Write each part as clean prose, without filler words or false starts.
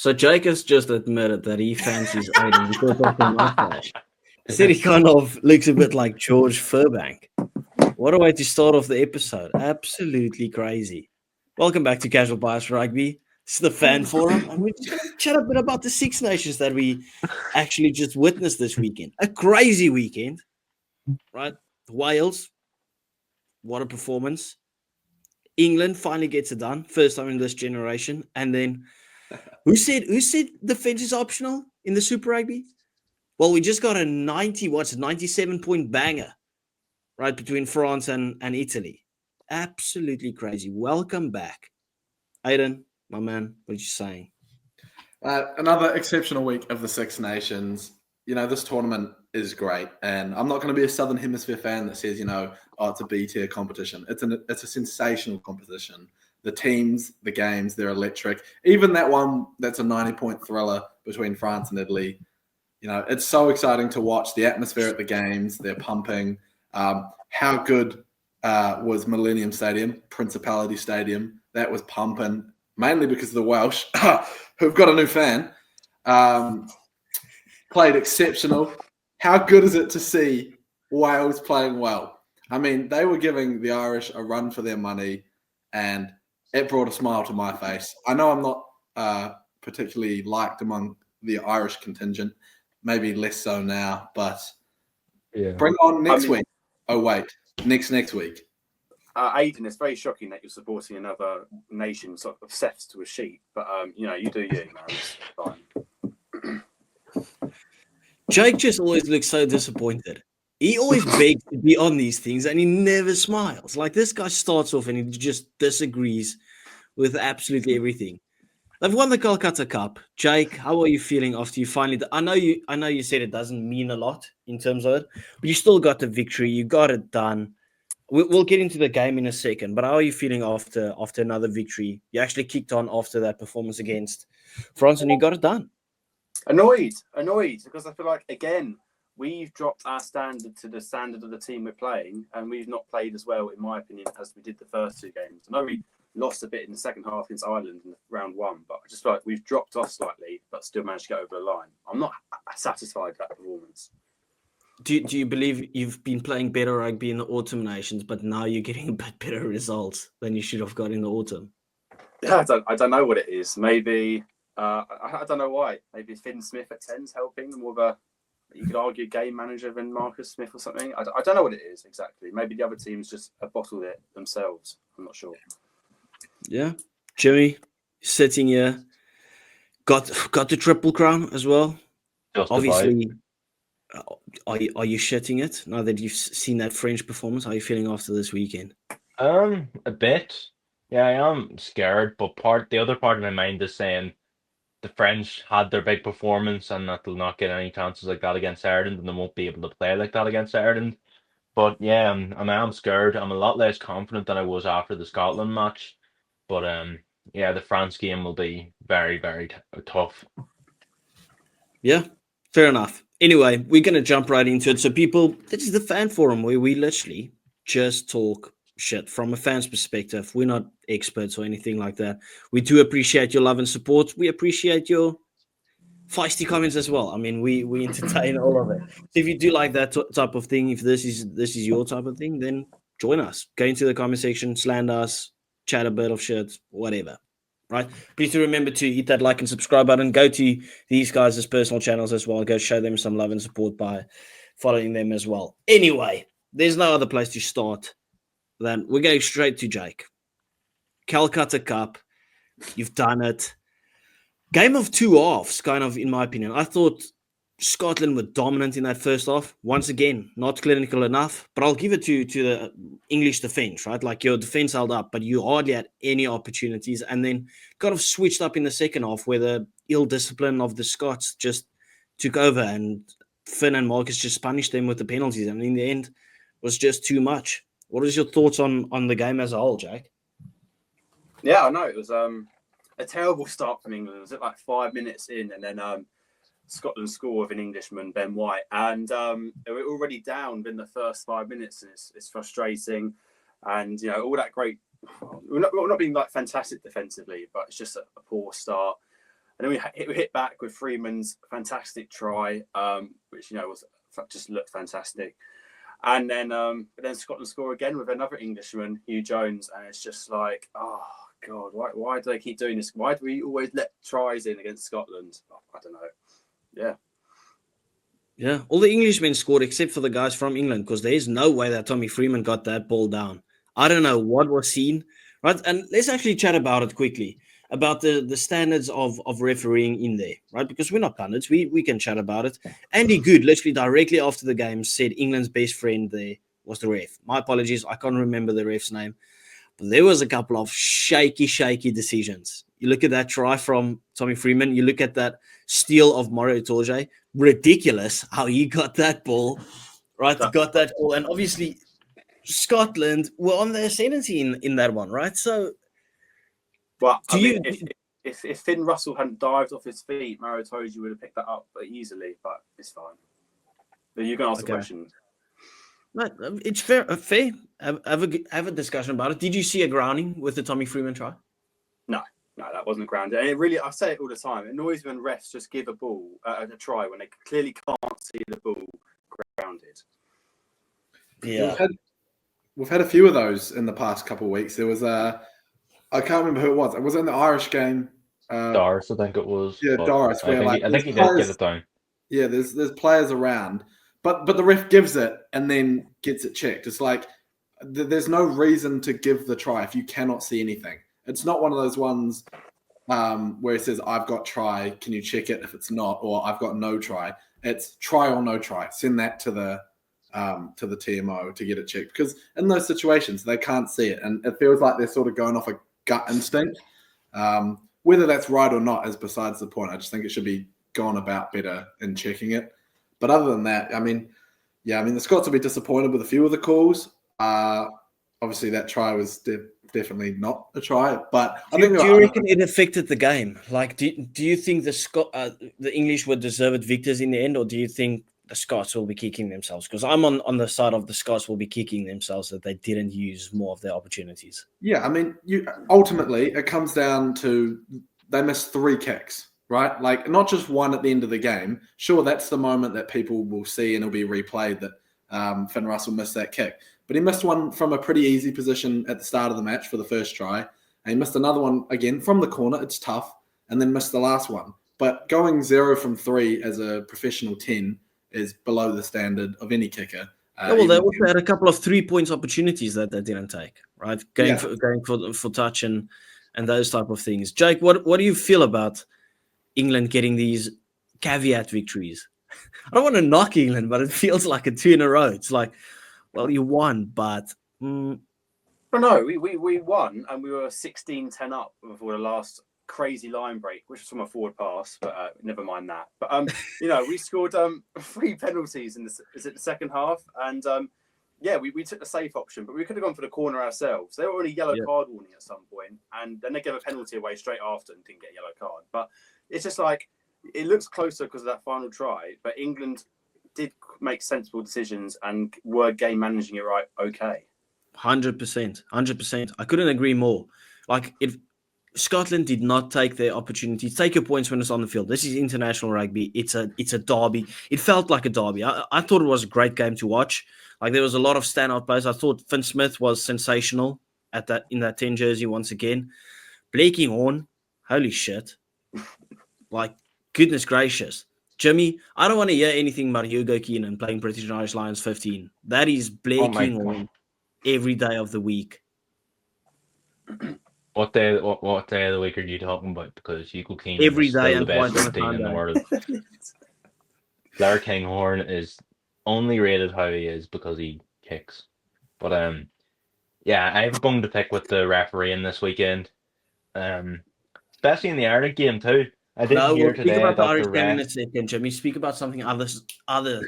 So Jake has just admitted that he fancies Aiden because of the mustache. Said he kind of looks a bit like George Furbank. What a way to start off the episode. Absolutely crazy. Welcome back to Casual Bias Rugby. This is the fan forum, and we're just going to chat a bit about the Six Nations that we actually just witnessed this weekend. A crazy weekend, right? Wales, what a performance. England finally gets it done, first time in this generation. And then, who said defense is optional in the Super Rugby? Well, we just got a 97-point banger, right, between France and Italy. Absolutely crazy. Welcome back. Aiden, my man, what are you saying? Another exceptional week of the Six Nations. You know, this tournament is great. And I'm not going to be a Southern Hemisphere fan that says, it's a B-tier competition. It's a sensational competition. The teams, the games, they're electric. Even that one that's a 90-point thriller between France and Italy, it's so exciting to watch. The atmosphere at the games, they're pumping. How good was Millennium Stadium, Principality Stadium? That was pumping, mainly because of the Welsh, who've got a new fan. Played exceptional. How good is it to see Wales playing well? I mean, they were giving the Irish a run for their money, and it brought a smile to my face. I know I'm not particularly liked among the Irish contingent, maybe less so now, but bring on next week. Oh, wait, next week. Aiden, it's very shocking that you're supporting another nation sort of obsessed to a sheep, but you do you, man. It's fine. Jake just always looks so disappointed. He always begs to be on these things and he never smiles. Like this guy starts off and he just disagrees with absolutely everything. They've won the Calcutta Cup. Jake, how are you feeling after you finally? I know you said it doesn't mean a lot in terms of it, but you still got the victory. You got it done. We'll get into the game in a second, but how are you feeling after another victory? You actually kicked on after that performance against France and you got it done. Annoyed because I feel like, again, we've dropped our standard to the standard of the team we're playing, and we've not played as well, in my opinion, as we did the first two games. I know we lost a bit in the second half against Ireland in round one, but I just feel like we've dropped off slightly, but still managed to get over the line. I'm not satisfied with that performance. Do you believe you've been playing better rugby in the autumn nations, but now you're getting a bit better results than you should have got in the autumn? Yeah, I don't know what it is. Maybe I don't know why. Maybe Finn Smith at 10's helping, more of a, you could argue, game manager than Marcus Smith or something. I don't know what it is exactly. Maybe the other teams just have bottled it themselves. I'm not sure. Yeah, Jimmy sitting here, got the Triple Crown as well. Obviously, are you shitting it now that you've seen that French performance? How are you feeling after this weekend? A bit. Yeah, I am scared, but the other part of my mind is saying the French had their big performance and that they'll not get any chances like that against Ireland, and they won't be able to play like that against Ireland. But yeah, I am scared. I'm a lot less confident than I was after the Scotland match. But yeah, the France game will be very, very tough. Yeah, fair enough. Anyway, we're going to jump right into it. So people, this is the fan forum where we literally just talk shit from a fan's perspective. We're not experts or anything like that. We do appreciate your love and support. We appreciate your feisty comments as well. I mean, we entertain all of it. So if you do like that type of thing, if this is your type of thing, then join us. Go into the comment section, slander us, chat a bit of shit, whatever. Right? Please do remember to hit that like and subscribe button. Go to these guys' personal channels as well. Go show them some love and support by following them as well. Anyway, there's no other place to start than we're going straight to Jake. Calcutta Cup, you've done it. Game of two halves, kind of, in my opinion. I thought Scotland were dominant in that first half. Once again, not clinical enough, but I'll give it to the English defense, right? Like your defense held up, but you hardly had any opportunities. And then kind of switched up in the second half where the ill discipline of the Scots just took over and Finn and Marcus just punished them with the penalties. And in the end, it was just too much. What is your thoughts on the game as a whole, Jake? Yeah, I know. It was a terrible start from England. It was at like 5 minutes in, and then Scotland score with an Englishman, Ben White, and they were already down within the first 5 minutes, and it's frustrating. And all that great, we're not being like fantastic defensively, but it's just a poor start. And then we hit back with Freeman's fantastic try, which just looked fantastic. And then Scotland score again with another Englishman, Hugh Jones, and it's just like, oh God, why do they keep doing this? Why do we always let tries in against Scotland? I don't know. Yeah. Yeah, all the Englishmen scored except for the guys from England, because there is no way that Tommy Freeman got that ball down. I don't know what was seen, right? And let's actually chat about it quickly, about the standards of refereeing in there, right? Because we're not pundits, we can chat about it. Andy Good, literally directly after the game, said England's best friend there was the ref. My apologies, I can't remember the ref's name. But there was a couple of shaky decisions. You look at that try from Tommy Freeman. You look at that steal of Mario Torje. Ridiculous how he got that ball, right? Got that ball. And obviously, Scotland were on the ascendancy in that one, right? So, well, if Finn Russell hadn't dived off his feet, Mario Torje would have picked that up easily, but it's fine. But you can ask the question. No, it's fair. Have a discussion about it. Did you see a grounding with the Tommy Freeman try? No, that wasn't a grounding. And it really, I say it all the time. It annoys me when refs just give a ball a try when they clearly can't see the ball grounded. Yeah, we've had a few of those in the past couple of weeks. There was I can't remember who it was. It was in the Irish game. Doris, I think it was. Yeah, Doris. I think he did get it down. Yeah, there's players around. But the ref gives it and then gets it checked. It's like there's no reason to give the try if you cannot see anything. It's not one of those ones where it says, I've got try, can you check it if it's not? Or I've got no try. It's try or no try. Send that to the TMO to get it checked. Because in those situations, they can't see it. And it feels like they're sort of going off a gut instinct. Whether that's right or not is besides the point. I just think it should be gone about better in checking it. But other than that, the Scots will be disappointed with a few of the calls. Obviously, that try was definitely not a try. But do you reckon it affected the game? Like, do you think the English were deserved victors in the end, or do you think the Scots will be kicking themselves? Because I'm on the side of the Scots will be kicking themselves that they didn't use more of their opportunities. Yeah, ultimately it comes down to they missed 3 kicks. Right? Like, not just one at the end of the game. Sure, that's the moment that people will see and it'll be replayed that Finn Russell missed that kick. But he missed one from a pretty easy position at the start of the match for the first try. And he missed another one, again, from the corner. It's tough. And then missed the last one. But going 0 from 3 as a professional 10 is below the standard of any kicker. They also had a couple of 3-point opportunities that they didn't take, right? Going for touch and those type of things. Jake, what do you feel about England getting these caveat victories? I don't want to knock England, but it feels like a 2 in a row. It's like, well, you won, but... Well, no, we won, and we were 16-10 up before the last crazy line break, which was from a forward pass, but never mind that. But, we scored 3 penalties in the second half, and, we took the safe option, but we could have gone for the corner ourselves. They were already yellow card warning at some point, and then they gave a penalty away straight after and didn't get a yellow card. But it's just like, it looks closer because of that final try, but England did make sensible decisions and were game managing it right. Okay. 100%. I couldn't agree more. Like, if Scotland did not take their opportunities, take your points when it's on the field. This is international rugby. It's a derby. It felt like a derby. I thought it was a great game to watch. Like, there was a lot of standout players. I thought Finn Smith was sensational in that 10 jersey once again. Blakey Horn, holy shit. Like, goodness gracious. Jimmy, I don't want to hear anything about Hugo Keenan playing British and Irish Lions 15. That is Blakey Horn every day of the week. What day of the week are you talking about? Because Hugo Keenan every is day still and the best twice 15 in the world. Blair Kinghorn is only rated how he is because he kicks. But I have a bone to pick with the refereeing this weekend. Especially in the Ireland game too. I didn't hear today speak about the that Irish the game in ref... a second, Jimmy. Speak about something other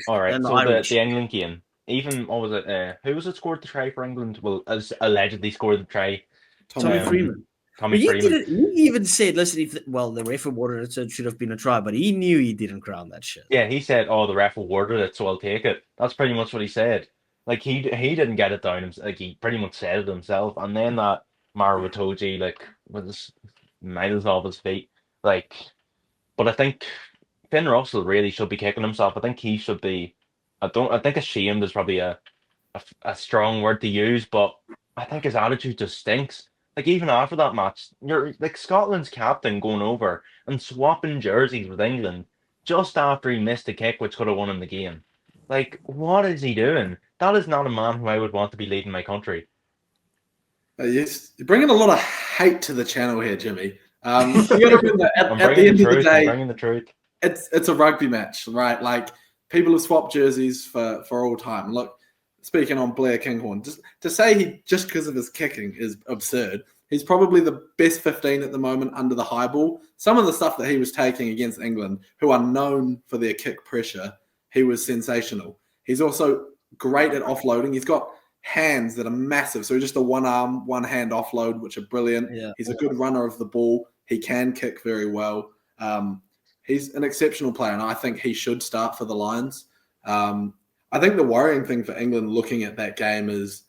All right, than the so Irish. the England game. Even, what was it? Who was it scored the try for England? Well, as allegedly scored the try. Tommy Freeman. Tommy Freeman. He even said, listen, the ref awarded it, so it should have been a try, but he knew he didn't ground that shit. Yeah, he said, the ref awarded it, so I'll take it. That's pretty much what he said. Like, he didn't get it down. Like, he pretty much said it himself. And then that Maro Itoje, like, with his miles off his feet, like, But I think Finn Russell really should be kicking himself. I think he should be. I think ashamed is probably a strong word to use, but I think his attitude just stinks. Like even after that match, you're like Scotland's captain going over and swapping jerseys with England just after he missed a kick which could have won him the game. Like, what is he doing? That is not a man who I would want to be leading my country. Yes, you're bringing a lot of hate to the channel here, Jimmy. You got to remember, I'm at the bringing end the of the truth. I'm day, bringing the truth. it's a rugby match, right? Like people have swapped jerseys for all time. Look, speaking on Blair Kinghorn, just to say he just because of his kicking is absurd. He's probably the best 15 at the moment under the high ball. Some of the stuff that he was taking against England, who are known for their kick pressure, he was sensational. He's also great at offloading. He's got hands that are massive. So just a one arm, one hand offload, which are brilliant. Yeah. He's a good runner of the ball. He can kick very well. He's an exceptional player, and I think he should start for the Lions. I think the worrying thing for England looking at that game is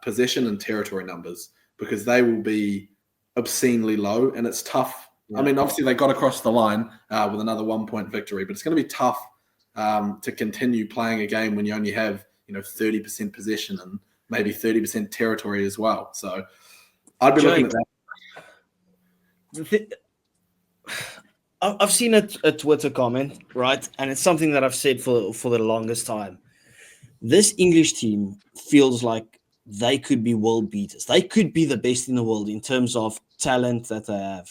possession and territory numbers, because they will be obscenely low, and it's tough. Yeah. I mean, obviously they got across the line with another 1 point victory, but it's going to be tough to continue playing a game when you only have 30% possession and maybe 30% territory as well. So I'd be looking at that. I've seen a Twitter comment, right? And it's something that I've said for the longest time. This English team feels like they could be world beaters. They could be the best in the world in terms of talent that they have.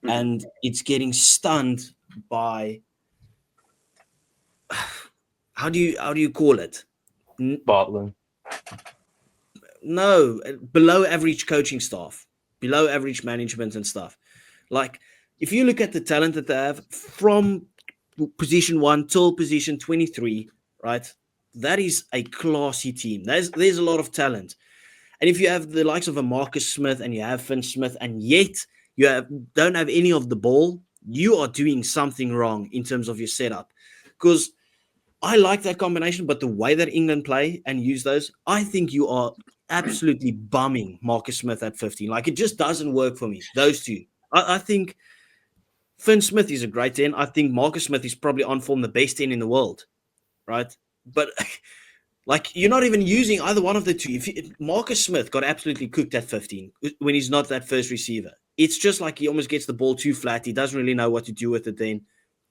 Mm-hmm. And it's getting stunned by, how do you call it? Bottling. No, below average coaching staff, below average management and stuff. Like, if you look at the talent that they have from position 1 till position 23, right? That is a classy team. There's a lot of talent. And if you have the likes of a Marcus Smith and you have Finn Smith, and yet you don't have any of the ball, you are doing something wrong in terms of your setup. Because I like that combination, but the way that England play and use those, I think you are absolutely bumming Marcus Smith at 15. Like, it just doesn't work for me, those two. I think Finn Smith is a great 10. I think Marcus Smith is probably on form the best 10 in the world, right? But, like, you're not even using either one of the two. If Marcus Smith got absolutely cooked at 15 when he's not that first receiver. It's just like he almost gets the ball too flat. He doesn't really know what to do with it then.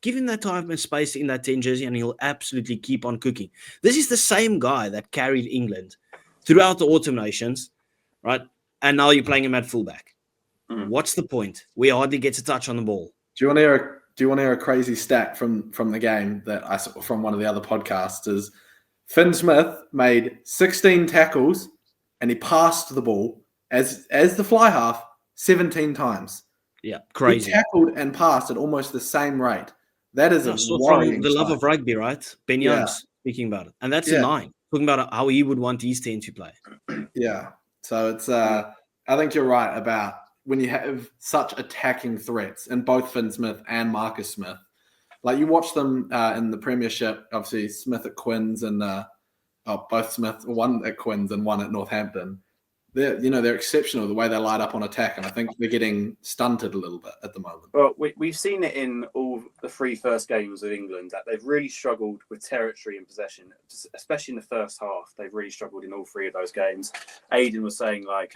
Give him that time and space in that 10 jersey, and he'll absolutely keep on cooking. This is the same guy that carried England throughout the Autumn Nations, right? And now you're playing him at fullback. Mm. What's the point? We hardly get a touch on the ball. Do you want to hear a crazy stat from the game that I saw from one of the other podcasts? Is Finn Smith made 16 tackles and he passed the ball as the fly half 17 times. Yeah, crazy. He tackled and passed at almost the same rate. That is from the love of rugby, right? Ben Young's speaking about it. And that's a 9. Talking about how he would want his 10 to play. Yeah. So it's I think you're right about when you have such attacking threats in both Finn Smith and Marcus Smith. Like, you watch them in the Premiership, obviously Smith at Quins and both Smith, one at Quins and one at Northampton. They're exceptional the way they light up on attack, and I think they're getting stunted a little bit at the moment. Well, we've seen it in all the 3 first games of England that they've really struggled with territory and possession, especially in the first half. They've really struggled in all 3 of those games. Aidan was saying, like,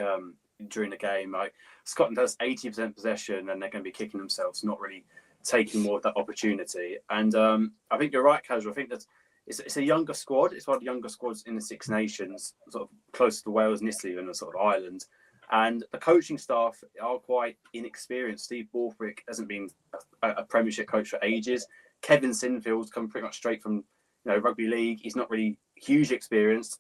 during the game, like, Scotland has 80% possession and they're going to be kicking themselves, not really taking more of that opportunity. And I think you're right, Casual. I think that it's a younger squad. It's one of the younger squads in the Six Nations, sort of close to Wales and Italy and a sort of Ireland. And the coaching staff are quite inexperienced. Steve Borthwick hasn't been a Premiership coach for ages. Kevin Sinfield's come pretty much straight from rugby league. He's not really huge experience.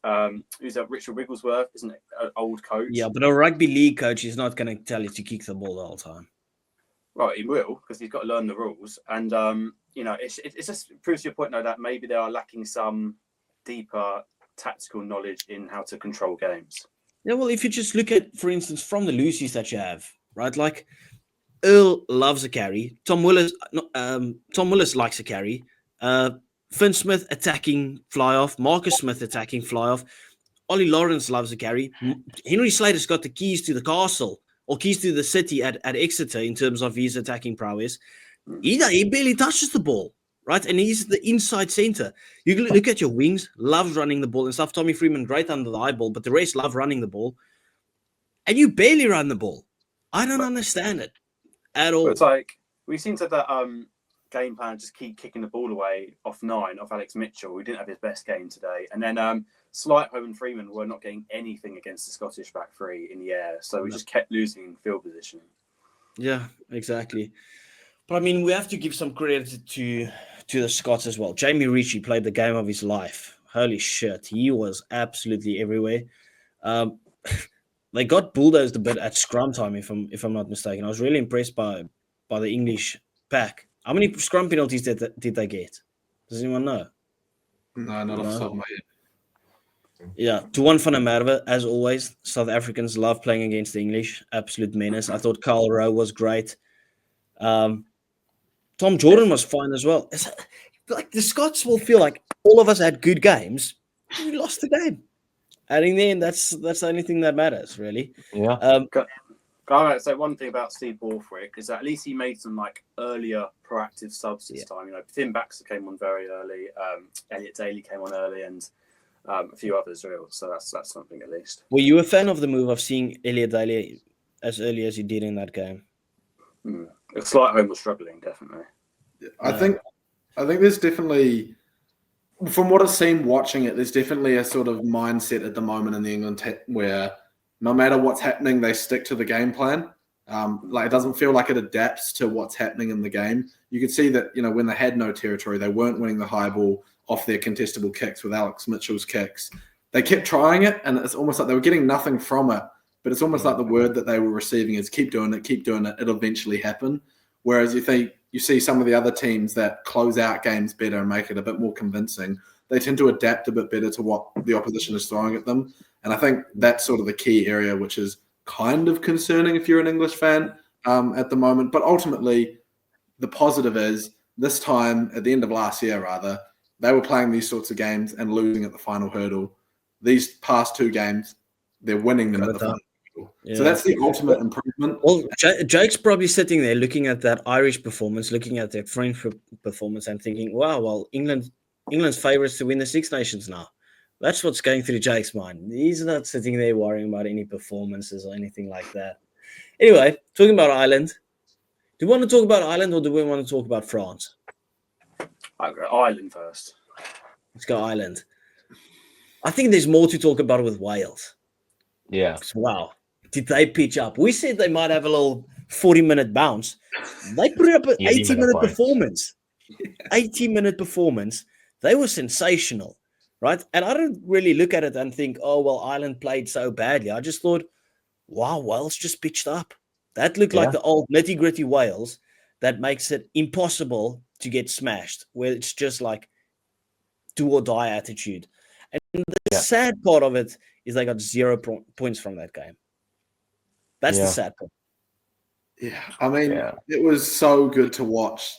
Who's Richard Wigglesworth isn't an old coach. Yeah, but a rugby league coach is not going to tell you to kick the ball the whole time. Right, he will, because he's got to learn the rules. And it just proves your point, though, that maybe they are lacking some deeper tactical knowledge in how to control games. Yeah, well, if you just look at, for instance, from the loosies that you have, right? Like, Earl loves a carry. Tom Willis likes a carry. Finn Smith attacking fly off. Marcus Smith attacking fly off. Ollie Lawrence loves a carry. Henry Slater's got the keys to the castle, or keys to the city at Exeter in terms of his attacking prowess. He barely touches the ball, right? And he's the inside center. You can look at your wings, loves running the ball and stuff. Tommy Freeman, great under the eyeball, but the rest love running the ball. And you barely run the ball. I don't understand it at all. But it's like, we seem to have that game plan, just keep kicking the ball away off Alex Mitchell, who didn't have his best game today. And then Slightholm and Freeman were not getting anything against the Scottish back three in the air. So we just kept losing field positioning. Yeah, exactly. But I mean, we have to give some credit to the Scots as well. Jamie Ritchie played the game of his life. Holy shit, he was absolutely everywhere. They got bulldozed a bit at scrum time, if I'm not mistaken. I was really impressed by the English pack. How many scrum penalties did they get? Does anyone know? No, not off the top of my head. Yeah, Duan van der Merwe, as always. South Africans love playing against the English. Absolute menace. I thought Carl Rowe was great. Tom Jordan was fine as well. It's like the Scots will feel like all of us had good games. We lost the game. And in the end, that's the only thing that matters, really. Yeah. I might say one thing about Steve Borthwick is that at least he made some like earlier proactive subs this time. You know, Tim Baxter came on very early, Elliot Daly came on early, and a few others real. So that's something at least. Were you a fan of the move of seeing Elliot Daly as early as you did in that game? Slightholm was struggling, definitely. I think there's definitely, from what I've seen watching it, there's definitely a sort of mindset at the moment in the England where no matter what's happening, they stick to the game plan. Like it doesn't feel like it adapts to what's happening in the game. You could see that, you know, when they had no territory, they weren't winning the high ball off their contestable kicks with Alex Mitchell's kicks. They kept trying it, and it's almost like they were getting nothing from it. But it's almost like the word that they were receiving is keep doing it, it'll eventually happen. Whereas you see some of the other teams that close out games better and make it a bit more convincing, they tend to adapt a bit better to what the opposition is throwing at them. And I think that's sort of the key area, which is kind of concerning if you're an English fan at the moment. But ultimately, the positive is this time, at the end of last year rather, they were playing these sorts of games and losing at the final hurdle. These past two games, they're winning them at the final hurdle. Yeah. So that's the ultimate improvement. Well, Jake's probably sitting there looking at that Irish performance, looking at their French performance and thinking, wow, well, England's favourites to win the Six Nations now. That's what's going through Jake's mind. He's not sitting there worrying about any performances or anything like that. Anyway, talking about Ireland. Do we want to talk about Ireland or do we want to talk about France? I'll go Ireland first. Let's go Ireland. I think there's more to talk about with Wales. Yeah. Wow. Did they pitch up? We said they might have a little 40-minute bounce. They put up an 80-minute performance. 80-minute performance. They were sensational, right? And I don't really look at it and think, oh, well, Ireland played so badly. I just thought, wow, Wales just pitched up. That looked like the old nitty-gritty Wales that makes it impossible to get smashed, where it's just like do or die attitude. And the sad part of it is they got 0 points from that game. That's the sad part. Yeah, I mean, it was so good to watch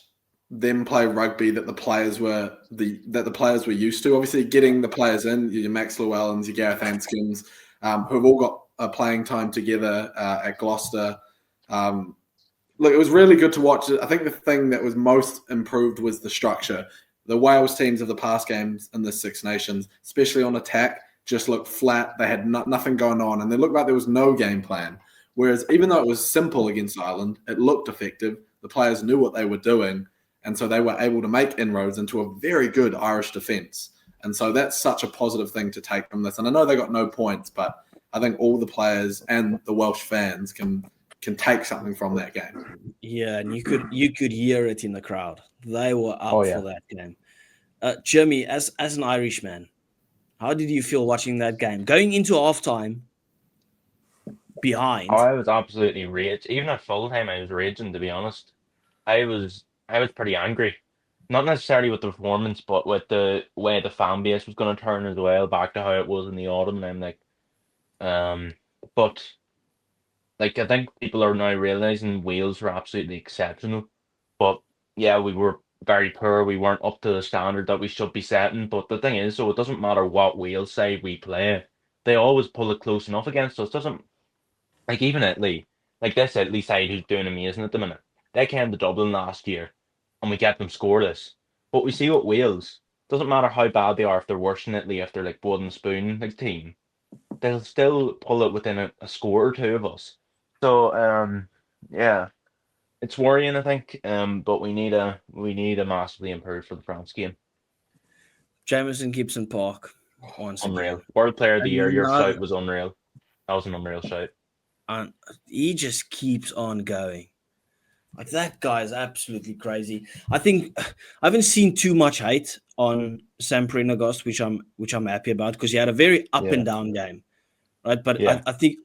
them play rugby that the players were used to. Obviously, getting the players in, your Max Llewellyns, your Gareth Hanskins, who have all got playing time together at Gloucester. Look, it was really good to watch. I think the thing that was most improved was the structure. The Wales teams of the past games in the Six Nations, especially on attack, just looked flat. They had nothing going on, and they looked like there was no game plan. Whereas even though it was simple against Ireland, it looked effective. The players knew what they were doing, and so they were able to make inroads into a very good Irish defence. And so that's such a positive thing to take from this. And I know they got no points, but I think all the players and the Welsh fans can take something from that game. Yeah, and you could hear it in the crowd. They were up for that game. Jimmy, as an Irishman, how did you feel watching that game? Going into halftime behind. I was absolutely raging. Even at full time, I was raging, to be honest. I was pretty angry. Not necessarily with the performance, but with the way the fan base was going to turn as well, back to how it was in the autumn. And I'm like, but like I think people are now realizing Wales were absolutely exceptional. But yeah, we were very poor. We weren't up to the standard that we should be setting. But the thing is, so it doesn't matter what Wales side we play, they always pull it close enough against us. Doesn't like even Italy, like this Italy side who's doing amazing at the minute. They came to Dublin last year and we get them scoreless. But we see what Wales, doesn't matter how bad they are, if they're worse than Italy, if they're like wooden spoon like team, they'll still pull it within a score or two of us. So yeah, it's worrying, I think. But we need a massively improved for the France game. Jamison Gibson Park, once Unreal. again. World Player of the Year. Your Another- shout was unreal. That was an unreal shout. And he just keeps on going. Like, that guy is absolutely crazy. I think I haven't seen too much hate on Sam Prendergast, which I'm happy about, because he had a very up and down game, right? But Yeah. I think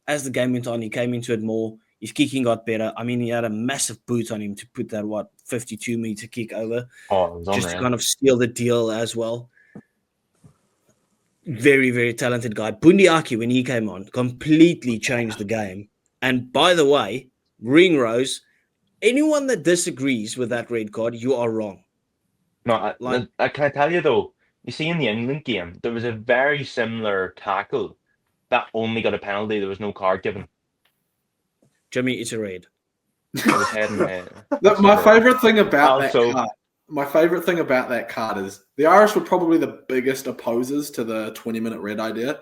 as the game went on, he came into it more. His kicking got better. I mean, he had a massive boot on him to put that 52-meter kick over, Oh, it was just to unreal. kind of seal the deal as well. Very, very talented guy. Bundiaki, when he came on, completely changed the game. And by the way, Ringrose, anyone that disagrees with that red card, you are wrong. No, Like- I can I tell you though, you see in the England game, there was a very similar tackle that only got a penalty. There was no card given. Jimmy, it's a red. It was head and head. My favorite thing about Also- that card. My favorite thing about that card is the Irish were probably the biggest opposers to the 20-minute red idea.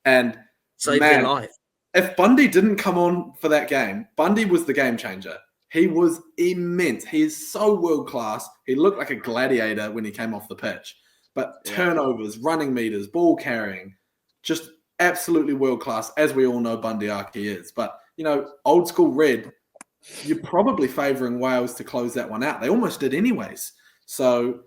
And Save man, their life. if Bundy didn't come on for that game, Bundy was the game changer. He was immense. He is so world class. He looked like a gladiator when he came off the pitch. But turnovers, running meters, ball carrying, just absolutely world class, as we all know Bundyaki is. But, old school red, you're probably favouring Wales to close that one out. They almost did anyways. So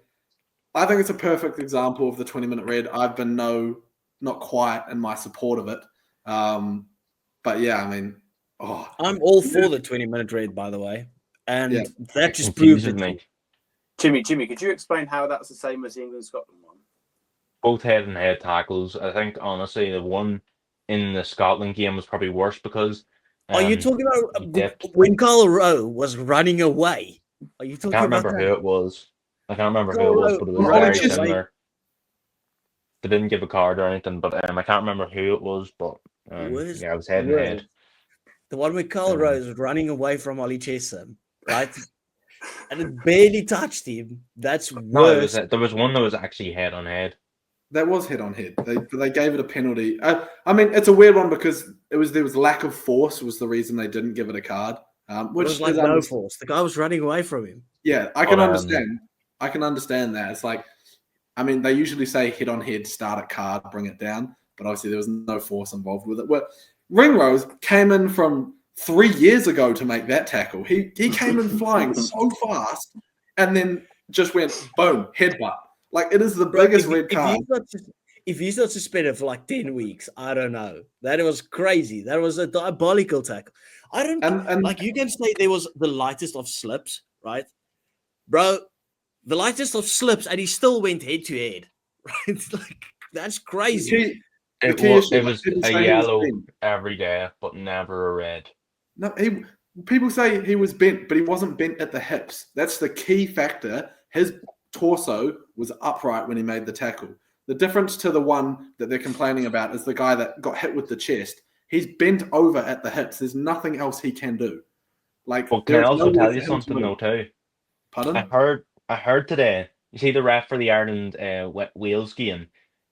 I think it's a perfect example of the 20-minute red. I've been not quiet in my support of it. But yeah, I mean, I'm all for the 20-minute red, by the way. And Yeah. that just proved Confuses it. me. Jimmy, could you explain how that's the same as the England-Scotland one? Both head and head tackles. I think honestly the one in the Scotland game was probably worse because Are you talking he about dipped. when Carl Rowe was running away? Are you I talking can't about remember that? who it was. I can't remember who it was, but it was Right. very Right. similar. They didn't give a card or anything, but I can't remember who it was. But Was- yeah, it was head and was- head. The one where Carl Um, Rose was running away from Ollie Chesham, right? And it barely touched him. That's No, it was, worse. there was one that was actually head on head. that was head on head. They gave it a penalty. I mean, it's a weird one because there was lack of force was the reason they didn't give it a card. It Which was like is no force. The guy was running away from him. Yeah, I can But, understand. I can understand that. It's like, I mean, they usually say head on head, start at card, bring it down, but obviously there was no force involved with it. Well, Ringrose came in from 3 years ago to make that tackle. He came in flying so fast, and then just went boom, headbutt. Like, it is the biggest red card. If he's not suspended for like 10 weeks, I don't know. That was crazy. That was a diabolical tackle. I don't And like, you can say there was the lightest of slips, right? Bro, the lightest of slips, and he still went head to head. Right? Like, that's crazy. the It key was, issue it is was people a say he was yellow bent. every day, but never a red. No, people say he was bent, but he wasn't bent at the hips. That's the key factor. His torso was upright when he made the tackle. The difference to the one that they're complaining about is the guy that got hit with the chest. He's bent over at the hips. There's nothing else he can do. Like, But can I there's also no way tell for you him to something move. though too? Pardon? I heard today. You see the ref for the Ireland Wales game.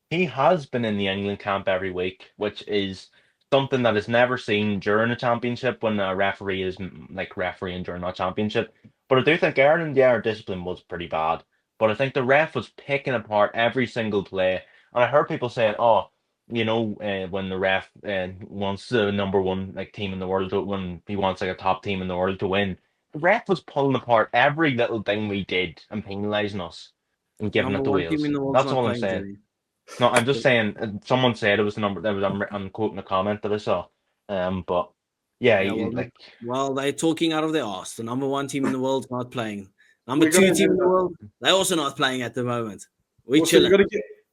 He has been in the England camp every week, which is something that is never seen during a championship when a referee is like refereeing during a championship. But I do think Ireland, our discipline was pretty bad. But I think the ref was picking apart every single play. And I heard people saying, "Oh, when the ref wants the number one team in the world when he wants like a top team in the world to win." The ref was pulling apart every little thing we did and penalising us and giving Number it to one team Wales. in the world's That's not all I'm playing, saying. Jimmy. No, I'm just saying. Someone said it was the number. I'm quoting a comment that I saw. But yeah, Yeah, well, they're talking out of their arse. The number one team in the world's not playing. Number We two gotta team in remember- the world, they're also not playing at the moment. We Also, chilling.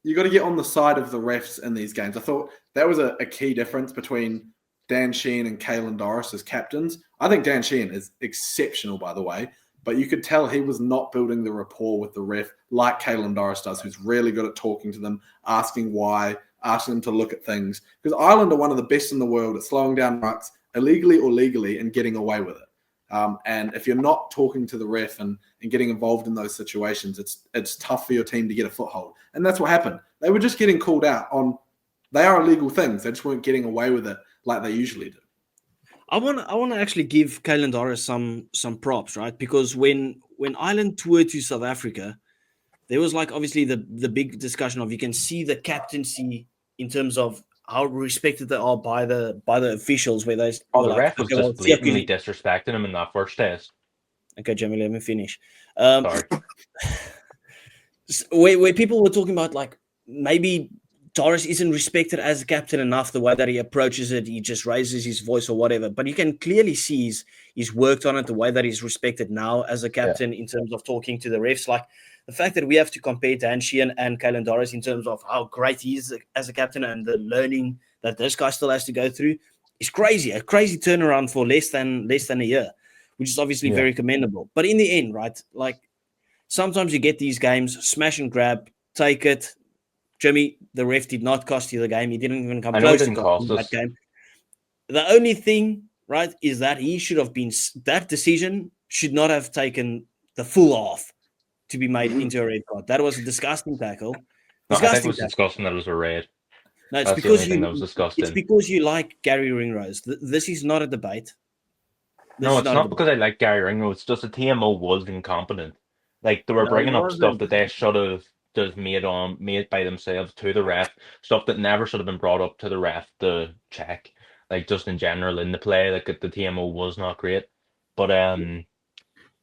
you got to get on the side of the refs in these games. I thought that was a key difference between Dan Sheehan and Caelan Doris as captains. I think Dan Sheehan is exceptional, by the way, but you could tell he was not building the rapport with the ref like Caelan Doris does, who's really good at talking to them, asking why, asking them to look at things. Because Ireland are one of the best in the world at slowing down rucks, illegally or legally, and getting away with it. And if you're not talking to the ref and getting involved in those situations, it's tough for your team to get a foothold. And that's what happened. They were just getting called out on, they are illegal things. They just weren't getting away with it like they usually do. I want to actually give Kalen Doris some props, right? Because when Ireland toured to South Africa, there was like obviously the big discussion of, you can see the captaincy in terms of how respected they are by the officials, where they the ref was just blatantly disrespecting him in that first test. Okay, Jamie, let me finish. Sorry. Where people were talking about like maybe Doris isn't respected as a captain enough, the way that he approaches it, he just raises his voice or whatever. But you can clearly see he's worked on it, the way that he's respected now as a captain in terms of talking to the refs. Like the fact that we have to compare Dan Sheehan and Kalen Doris in terms of how great he is as a captain and the learning that this guy still has to go through is crazy. A crazy turnaround for less than a year, which is obviously very commendable. But in the end, right, like sometimes you get these games, smash and grab, take it. Jimmy, the ref did not cost you the game. He didn't even come close to costing that game. The only thing, right, is that he should have been, that decision should not have taken the full off to be made into a red card. That was a disgusting tackle. No, I think it was disgusting that it was a red. No, it's because you like Gary Ringrose. This is not a debate. No, it's not because I like Gary Ringrose. It's just the TMO was incompetent. Like they were bringing up stuff that they should have just made by themselves to the ref, stuff that never should have been brought up to the ref to check. Like just in general in the play, like the TMO was not great. But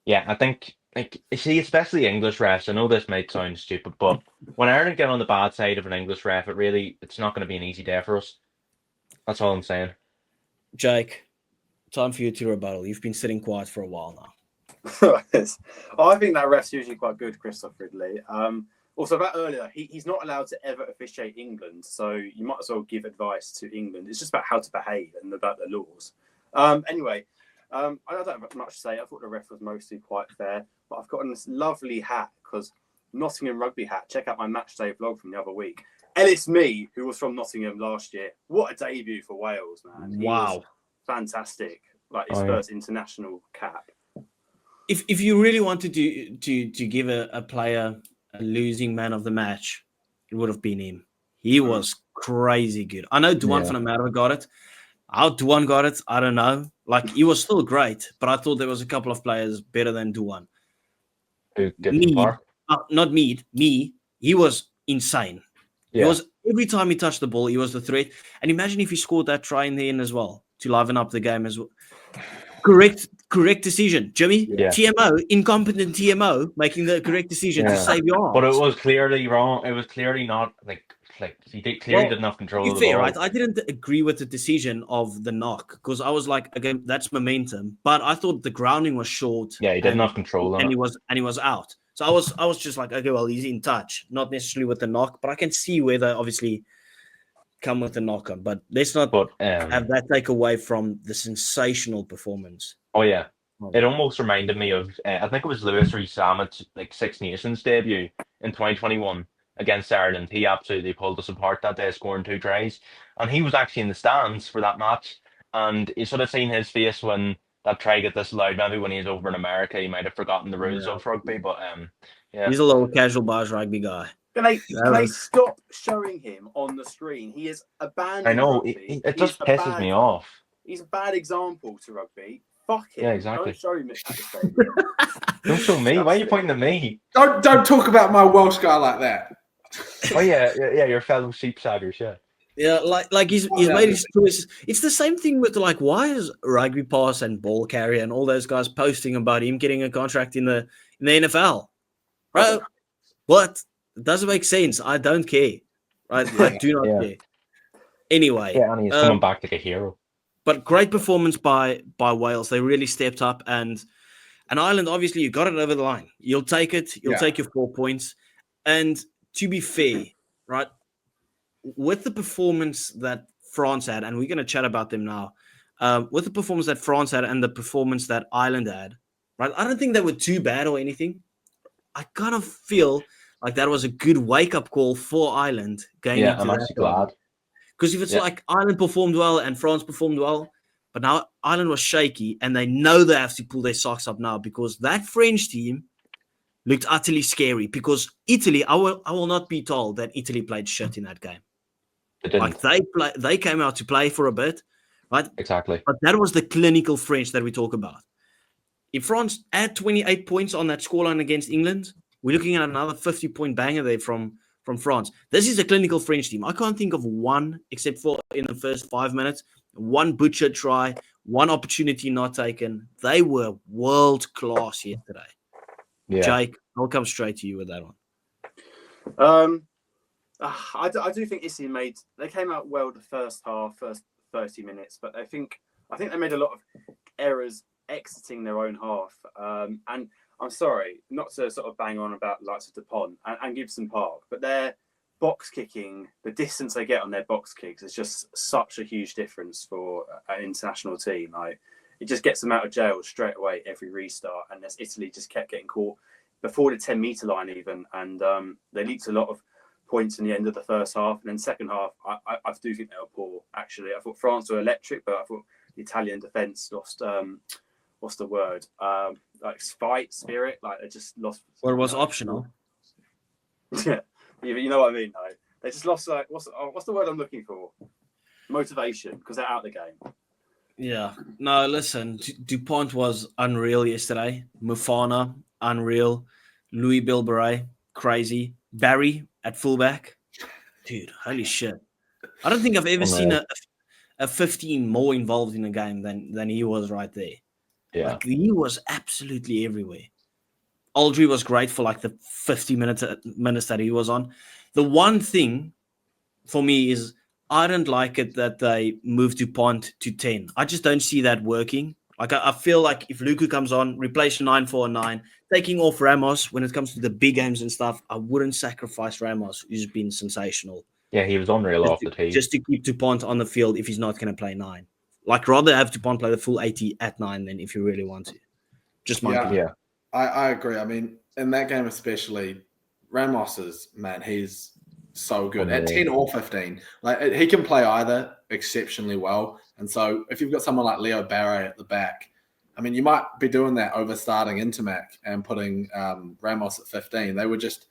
yeah, I think like see, especially English refs. I know this might sound stupid, but when Ireland get on the bad side of an English ref, it's not going to be an easy day for us. That's all I'm saying. Jake, time for you to rebuttal. You've been sitting quiet for a while now. I think that ref's usually quite good, Christoph Ridley. Also, about earlier, he's not allowed to ever officiate England, so you might as well give advice to England. It's just about how to behave and about the laws. Anyway, I don't have much to say. I thought the ref was mostly quite fair, but I've gotten this lovely hat because Nottingham rugby hat. Check out my match day vlog from the other week. Ellis Mee, who was from Nottingham last year. What a debut for Wales, man! He was fantastic, like his first international cap. If you really wanted to give a player a losing man of the match, it would have been him. He was crazy good. I know Divan van der Merwe got it. How Divan got it, I don't know. Like, he was still great, but I thought there was a couple of players better than Divan. Not Mead. He was insane. Yeah. He was, every time he touched the ball, he was the threat. And imagine if he scored that try in the end as well to liven up the game as well. Correct decision, Jimmy. TMO, incompetent TMO, making the correct decision to save your arms. But it was clearly wrong. It was clearly not like he didn't have control of the ball. Right? I didn't agree with the decision of the knock because I was like, again, that's momentum. But I thought the grounding was short. Yeah, he didn't have control on it. He and was out. So I was just like, okay, well, he's in touch, not necessarily with the knock, but I can see where they obviously come with the knock on. But let's not have that take away from the sensational performance. Oh yeah, it almost reminded me of I think it was Lewis Rees-Sammet's like Six Nations debut in 2021 against Ireland. He absolutely pulled us apart that day, scoring 2 tries, and he was actually in the stands for that match. And you should have seen his face when that try got disallowed. Maybe when he was over in America, he might have forgotten the rules of rugby. But he's a little CasualBiasRugby guy. Can I stop showing him on the screen? He is a bad. I know it just pisses me off. He's a bad example to rugby. Fuck him. Yeah, exactly. Don't show me. Don't show me. Why are you pointing at me? Don't talk about my Welsh guy like that. Oh yeah, your fellow sheepshaggers, yeah. Yeah, like he's made his choices. It's the same thing with like, why is Rugby Pass and Ball Carrier and all those guys posting about him getting a contract in the NFL? Right? What? It doesn't make sense. I don't care. Right? I do not care. Anyway. Yeah, and he's coming back like a hero. But great performance by Wales. They really stepped up, and Ireland, obviously, you got it over the line. You'll take it. You'll take your 4 points. And to be fair, right, with the performance that France had, and we're going to chat about them now, with the performance that France had and the performance that Ireland had, right, I don't think they were too bad or anything. I kind of feel like that was a good wake-up call for Ireland. I'm actually glad. Because if it's like Ireland performed well and France performed well, But now Ireland was shaky, and they know they have to pull their socks up now because that French team looked utterly scary. Because Italy, I will not be told that Italy played shit in that game. It Like didn't. they came out to play for a bit, right? Exactly. But that was the clinical French that we talk about. If France add 28 points on that scoreline against England, we're looking at another 50-point banger there from France. This is a clinical French team. I can't think of one, except for in the first 5 minutes, one butchered try, one opportunity not taken. They were world class yesterday. Yeah. Jake, I'll come straight to you with that one. I do think Italy they came out well the first 30 minutes, but I think they made a lot of errors exiting their own half. And I'm sorry, not to sort of bang on about the likes of Dupont and Gibson Park, but their box kicking, the distance they get on their box kicks is just such a huge difference for an international team. Like, it just gets them out of jail straight away every restart. And Italy just kept getting caught before the 10-meter line even. And they leaked a lot of points in the end of the first half. And then second half, I do think they were poor, actually. I thought France were electric, but I thought the Italian defence lost... what's the word? Like spirit. Like they just lost. Well, it was optional. Yeah, you know what I mean. Though they just lost. Like what's the word I'm looking for? Motivation, because they're out of the game. Yeah. No, listen. Dupont was unreal yesterday. Mufana, unreal. Louis Bilberet, crazy. Barry at fullback, dude. Holy shit! I don't think I've ever seen a 15 more involved in a game than he was right there. Yeah. Like, he was absolutely everywhere. Aldry was great for like the 50 minutes that he was on. The one thing for me is I don't like it that they moved Dupont to 10. I just don't see that working. Like, I feel like if Luku comes on, replace 9 for a 9, taking off Ramos when it comes to the big games and stuff, I wouldn't sacrifice Ramos, who's been sensational. Yeah, he was unreal off the tee. Just to keep Dupont on the field if he's not going to play 9. Like, rather have Dupont play the full 80 at 9 than if you really want to. Just my opinion. Yeah. I agree. I mean, in that game especially, Ramos he's so good at 10 or 15. Like, he can play either exceptionally well. And so if you've got someone like Leo Barre at the back, I mean, you might be doing that over starting Intermac and putting Ramos at 15. They were just,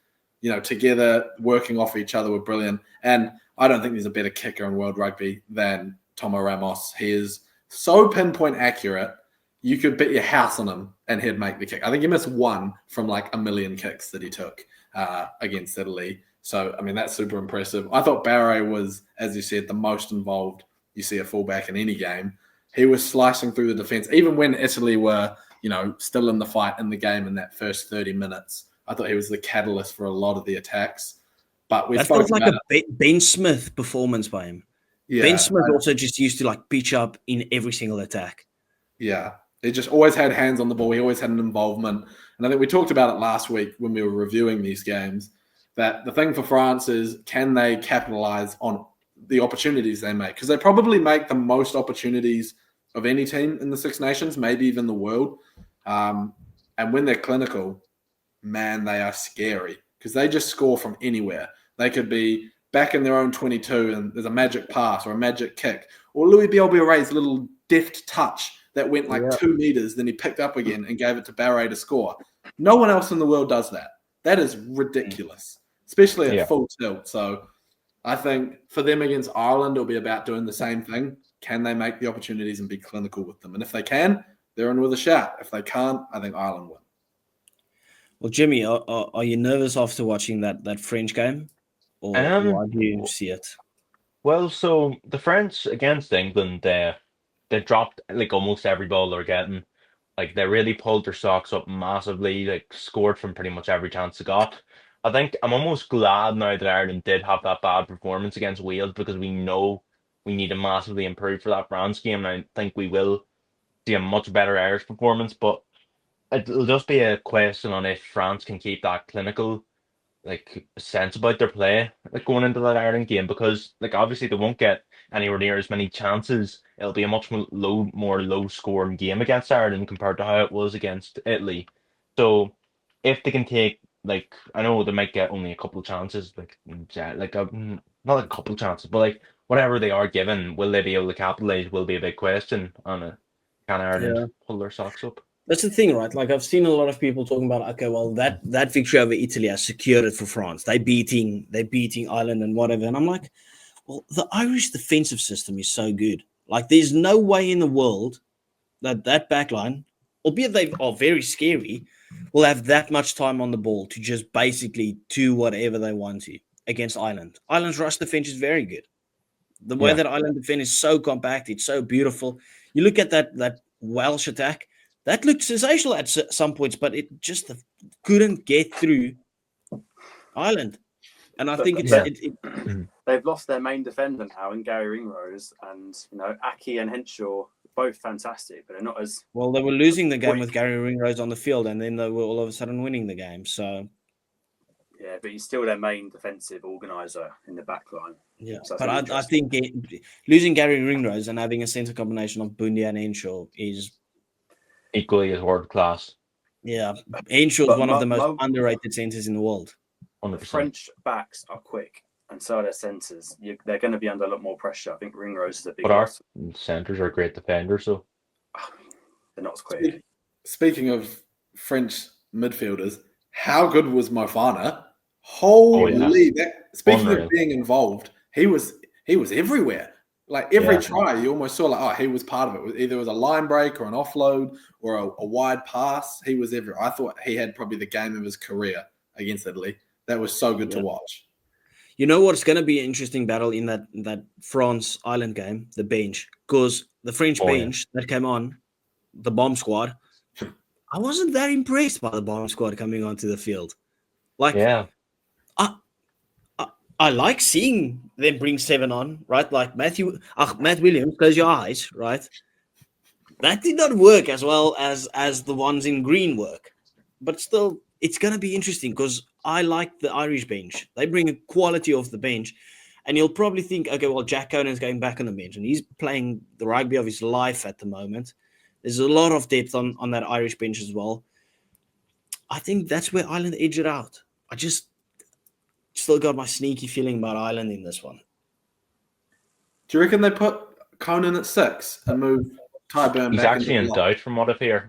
together working off each other were brilliant. And I don't think there's a better kicker in world rugby than Tomo Ramos. He is so pinpoint accurate. You could bet your house on him and he'd make the kick. I think he missed one from like a million kicks that he took against Italy. So, I mean, that's super impressive. I thought Barre was, as you said, the most involved you see a fullback in any game. He was slicing through the defense, even when Italy were, still in the fight in the game in that first 30 minutes. I thought he was the catalyst for a lot of the attacks. But that felt like a Ben Smith performance by him. Yeah, Ben Smith also just used to like pitch up in every single attack. Yeah, he just always had hands on the ball. He always had an involvement. And I think we talked about it last week when we were reviewing these games, that the thing for France is, can they capitalize on the opportunities they make? Because they probably make the most opportunities of any team in the Six Nations, maybe even the world. And when they're clinical, man, they are scary because they just score from anywhere. They could be back in their own 22 and there's a magic pass or a magic kick. Or Louis Bilberet's little deft touch that went like 2 meters, then he picked up again and gave it to Barre to score. No one else in the world does that. That is ridiculous, especially at full tilt. So I think for them against Ireland, it'll be about doing the same thing. Can they make the opportunities and be clinical with them? And if they can, they're in with a shout. If they can't, I think Ireland win. Well, Jimmy, are you nervous after watching that French game? Or why do you see it? Well, so the French against England, they dropped like almost every ball they're getting. Like, they really pulled their socks up massively, like scored from pretty much every chance they got. I think I'm almost glad now that Ireland did have that bad performance against Wales, because we know we need to massively improve for that France game, and I think we will see a much better Irish performance. But it'll just be a question on if France can keep that clinical sense about their play going into that Ireland game, because obviously they won't get anywhere near as many chances. It'll be a much more low scoring game against Ireland compared to how it was against Italy. So if they can take, I know they might get only a couple of chances, not a couple of chances, but whatever they are given, will they be able to capitalize? Will be a big question. And can Ireland pull their socks up? That's the thing, right? Like I've seen a lot of people talking about, okay, well that victory over Italy has secured it for France. They're beating Ireland and whatever. And I'm like, well, the Irish defensive system is so good. Like there's no way in the world that backline, albeit they are very scary, will have that much time on the ball to just basically do whatever they want to against Ireland. Ireland's rush defense is very good. The way that Ireland defend is so compact, it's so beautiful. You look at that Welsh attack, that looked sensational at some points, but it just couldn't get through Ireland. And I think they've lost their main defender now in Gary Ringrose, and Aki and Henshaw, both fantastic, but they're not as well. They were losing the game with Gary Ringrose on the field, and then they were all of a sudden winning the game. So yeah, but he's still their main defensive organizer in the back line. Yeah, so but I think losing Gary Ringrose and having a centre combination of Bundy and Henshaw is equally as world class. Yeah, Henshaw is one of the most underrated centres in the world. 100%. The French backs are quick, and so are their centres. They're going to be under a lot more pressure. I think Ringrose is a big. But our centres are great defenders, so they're not as quick. Speaking of French midfielders, how good was Mofana? Holy! Speaking of being involved, he was everywhere. Like every try, you almost saw like, he was part of it. Either it was a line break or an offload or a wide pass. He was everywhere. I thought he had probably the game of his career against Italy. That was so good to watch. You know what's going to be an interesting battle in that France-Ireland game? The bench. Because the French bench that came on, the bomb squad, I wasn't that impressed by the bomb squad coming onto the field. Like, I like seeing them bring 7 on, right? Like Matt Williams, close your eyes, right? That did not work as well as the ones in green work. But still, it's going to be interesting because I like the Irish bench. They bring a quality off the bench. And you'll probably think, okay, well, Jack Conan's going back on the bench and he's playing the rugby of his life at the moment. There's a lot of depth on that Irish bench as well. I think that's where Ireland edge it out. I just still got my sneaky feeling about Ireland in this one. Do you reckon they put Conan at 6 and move Tyburn He's back? He's actually in doubt from what I hear.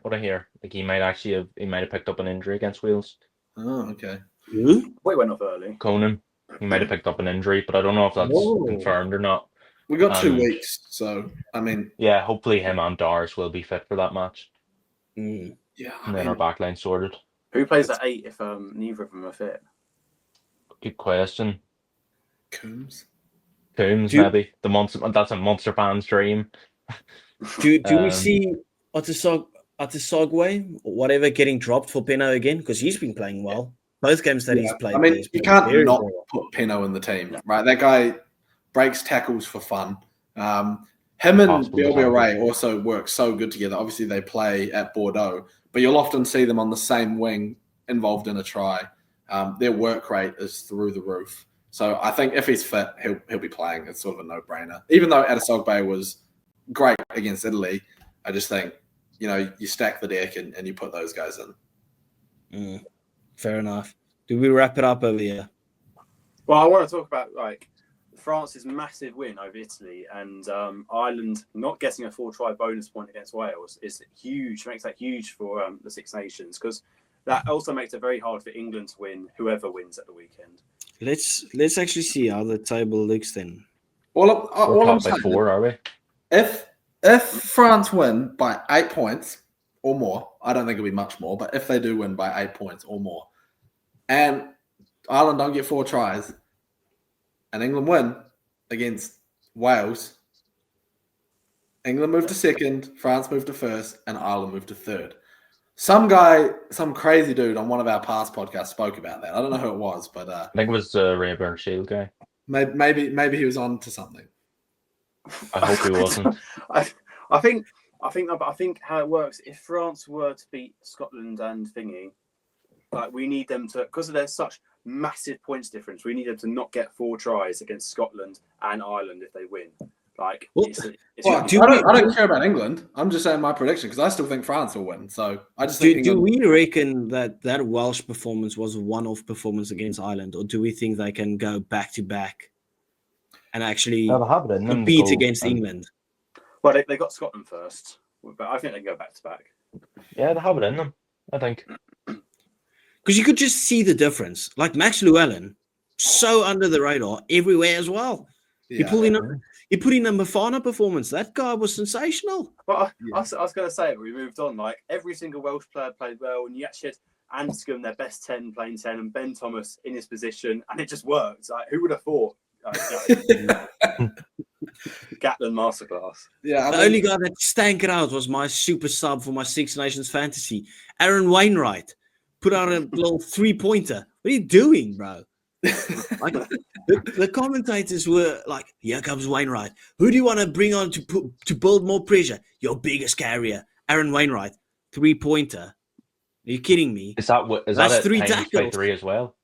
Like he might have picked up an injury against Wales. Oh, okay. Who? We went off early. Conan. He might have picked up an injury, but I don't know if that's confirmed or not. We got 2 weeks, so I mean, yeah, hopefully him and Dars will be fit for that match. Yeah, and then our backline sorted. Who plays at 8 if neither of them are fit? Good question. Coombs maybe. That's a Munster fan's dream. Do we see Otisogwe or whatever getting dropped for Peno again? Because he's been playing well. Both games that he's played. I mean, you can't not put Peno in the team, right? That guy breaks tackles for fun. Him and BLB also work so good together. Obviously, they play at Bordeaux, but you'll often see them on the same wing involved in a try. Their work rate is through the roof. So I think if he's fit, he'll be playing. It's sort of a no-brainer. Even though Otisogwe was great against Italy, I just think, you stack the deck and you put those guys in. Fair enough. Do we wrap it up over here? Well, I want to talk about France's massive win over Italy and Ireland not getting a 4-try bonus point against Wales is huge. Makes that huge for the Six Nations because that also makes it very hard for England to win whoever wins at the weekend. Let's actually see how the table looks then. Well, we're top by 4, are we? If France win by 8 points or more, I don't think it'll be much more, but if they do win by 8 points or more, and Ireland don't get 4 tries, and England win against Wales, England move to 2nd, France move to 1st, and Ireland move to 3rd. Some crazy dude on one of our past podcasts spoke about that. I don't know who it was, but I think it was Rayburn Shield guy. Maybe he was on to something. I hope he wasn't. I think how it works. If France were to beat Scotland and thingy, we need them to, because there's such massive points difference. We need them to not get 4 tries against Scotland and Ireland if they win. I don't care about England. I'm just saying my prediction because I still think France will win. So I just think. Do we reckon that Welsh performance was a one-off performance against Ireland, or do we think they can go back to back? and actually They'll have it in them to compete go against and- England. Well, they got Scotland first, but I think they can go back to back. Yeah, they have it in them, I think. Because you could just see the difference. Like Max Llewellyn, so under the radar everywhere as well. He put in a Mafana performance. That guy was sensational. But I was going to say, we moved on. Like every single Welsh player played well, and you actually had Anscombe, their best 10, playing 10, and Ben Thomas in his position, and it just worked. Like, who would have thought? Gatland masterclass. Yeah, The only guy that stank it out was my super sub for my Six Nations fantasy, Aaron Wainwright. Put out a little 3-pointer. What are you doing, bro? Like the commentators were like, "Here comes Wainwright. Who do you want to bring on to build more pressure? Your biggest carrier, Aaron Wainwright, 3-pointer. Are you kidding me? Is that That's at 3 times by tackles. 3 as well?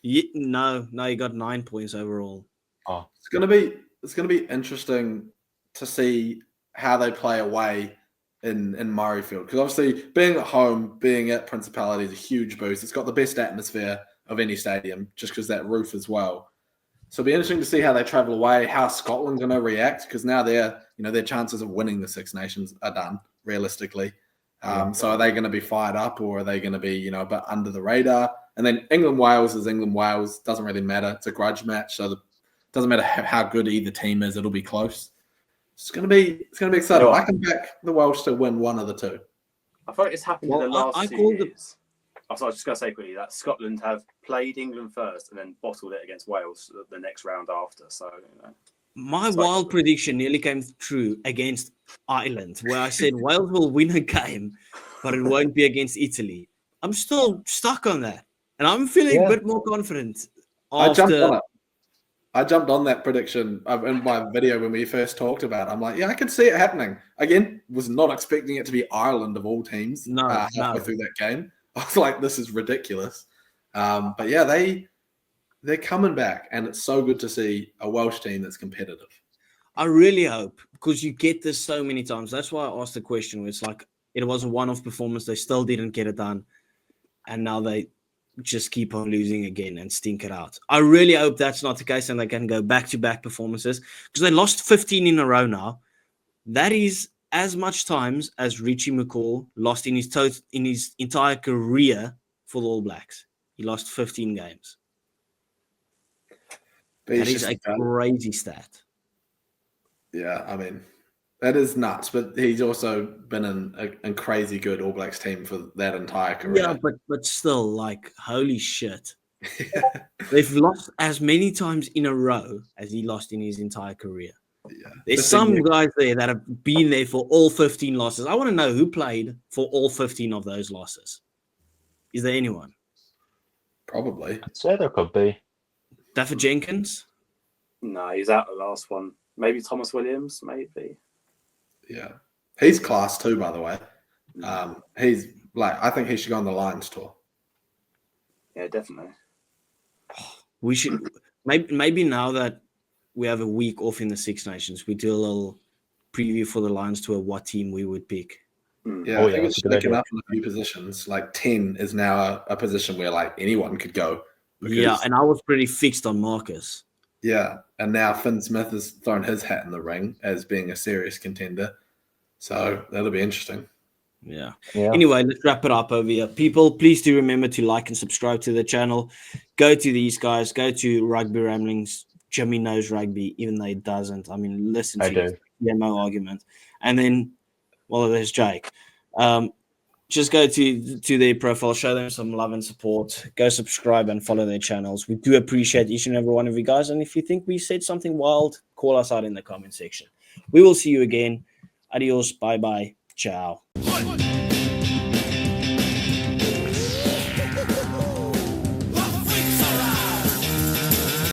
No, he got 9 points overall. Oh, it's gonna be interesting to see how they play away in Murrayfield, because obviously being at home, being at Principality is a huge boost. It's got the best atmosphere of any stadium, just because that roof as well. So it'll be interesting to see how they travel away, how Scotland's going to react, because now their chances of winning the Six Nations are done realistically. So are they going to be fired up, or are they going to be a bit under the radar? And then England-Wales is England-Wales. Doesn't really matter. It's a grudge match, so it doesn't matter how good either team is. It'll be close. It's going to be exciting. I can back the Welsh to win one of the two. I thought it's happened in the last 2 years. I was just going to say quickly that Scotland have played England first and then bottled it against Wales the next round after. So, My wild prediction nearly came true against Ireland, where I said Wales will win a game, but it won't be against Italy. I'm still stuck on that, and I'm feeling a bit more confident. I jumped on that prediction in my video when we first talked about it. I'm like, yeah, I can see it happening. Again, was not expecting it to be Ireland of all teams halfway through that game. I was like, this is ridiculous. But yeah, they're coming back, and it's so good to see a Welsh team that's competitive. I really hope, because you get this so many times. That's why I asked the question where it's like, it was a one-off performance. They still didn't get it done. And now they just keep on losing again and stink it out. I really hope that's not the case and they can go back-to-back performances, because they lost 15 in a row now. That is as much times as Richie McCaw lost in his entire career for the All Blacks. He lost 15 games. That is a crazy stat. Yeah, I mean, that is nuts. But he's also been in a crazy good All Blacks team for that entire career. Yeah, but still, like, holy shit. They've lost as many times in a row as he lost in his entire career. Yeah. There's some guys there that have been there for all 15 losses. I want to know who played for all 15 of those losses. Is there anyone? Probably. I'd say there could be. Daffer Jenkins? No, he's out the last one. Maybe Thomas Williams, maybe. Yeah. He's class too, by the way. He's I think he should go on the Lions tour. Yeah, definitely. We should maybe now that we have a week off in the Six Nations, we do a little preview for the Lions tour, what team we would pick. Yeah, I think it's shaken up in a few positions. Like 10 is now a position where anyone could go. Yeah, and I was pretty fixed on Marcus. Yeah, and now Finn Smith has thrown his hat in the ring as being a serious contender. So that'll be interesting. Yeah. Anyway, let's wrap it up over here. People, please do remember to like and subscribe to the channel. Go to these guys. Go to Rugby Ramblings. Jimmy knows rugby, even though he doesn't. I mean, listen to the DMO argument. And then, well, there's Jake. Just go to their profile, show them some love and support. Go subscribe and follow their channels. We do appreciate each and every one of you guys. And if you think we said something wild, call us out in the comment section. We will see you again. Adios. Bye-bye. Ciao.